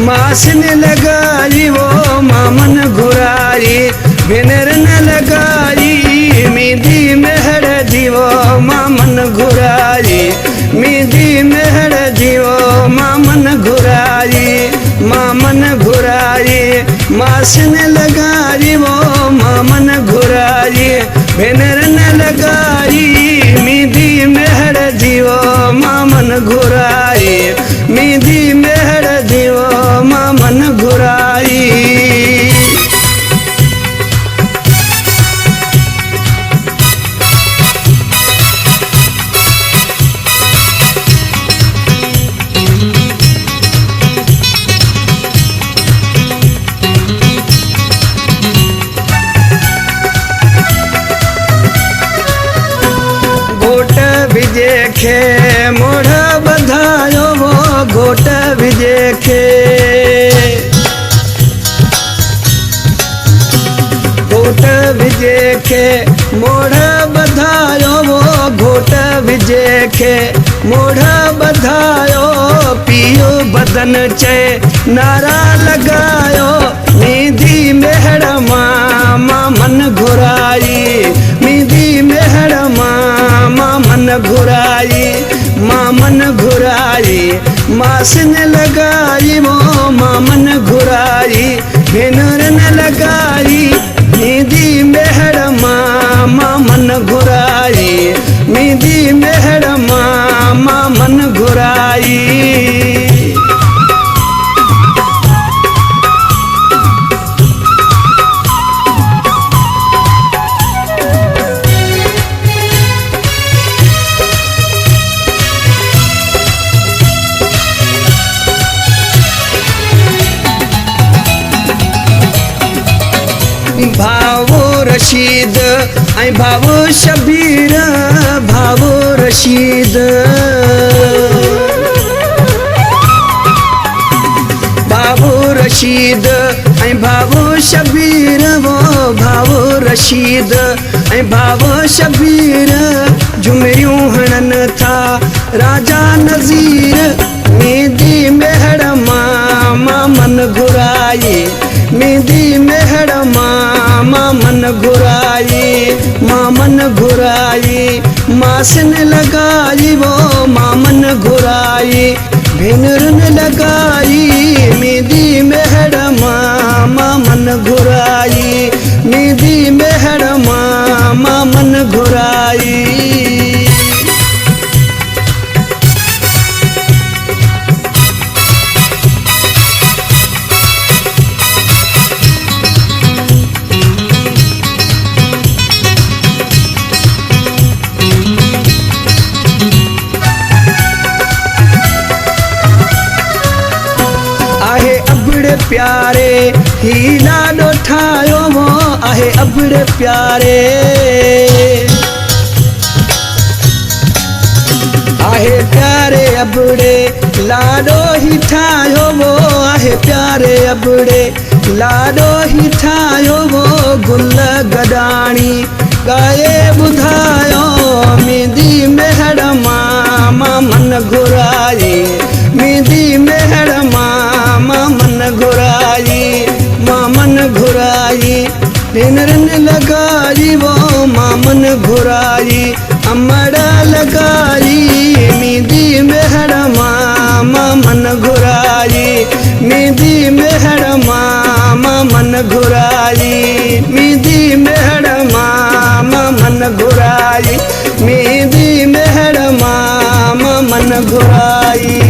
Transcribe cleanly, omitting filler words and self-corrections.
मासन लगाई वो मामन घुराई भेनर न लगाई मेहंदी मेहर जीवो मामन घुराई मेहंदी मेहर जीवो मामन घुराई मामन घुराई मासन लगाई वो मामन घुराई भेनर न लगाई मेहंदी मेहर जीवो मामन घुराई मेहंदी मेहर जीवो मामन घुराई। घोट विजे खे मोढ़ बधायो वो घोट विजे खे घोट विजे खे मोढ़ बधायो वो घोट विजे खे मोढ़ बधायो पियो बदन चे नारा लगायो मेहंदी मेहर मामन घुराई मेहंदी मेहर मामन घुराई मामन घुराई मासन लगाई वो मामन घुराई भेनर न लगाई मेहंदी मेहर मामन घुराई मेहंदी मेहर मामन घुराई। भावो रशीद ऐ भावो शबीर भावो रशीद भावो रशीद ऐ भावो शबीर वो भावो रशीद ऐ भावो शबीर झुमरियूं हणन था राजा नज़ीर मेहंदी मेहर मामन घुराई मेहंदी मेहर मामन घुराई मामन घुराई मासन लगाई वो मामन घुराई भेनर न लगाई मेहंदी मेहर मामन घुराई मेहंदी मेहर मामन घुराई। आहे अबड़े प्यारे ही लाडो ठायो वो आहे अबड़े प्यारे आहे प्यारे अबड़े लाडो ही ठायो वो आहे प्यारे अबड़े लाडो ही ठायो वो गुल गडाणी गाए बुधायो मेहंदी मेहर मामन घुराई मेहंदी मेहर मामन घुराई मामन घुराई भेनर न लगाई वो मामन घुराई अमड़ा लगाई मेहंदी मेहर मामन घुराई मेहंदी मेहर मामन घुराई मेहंदी मेहर मामन घुराई मेहंदी मेहर मामन घुराई।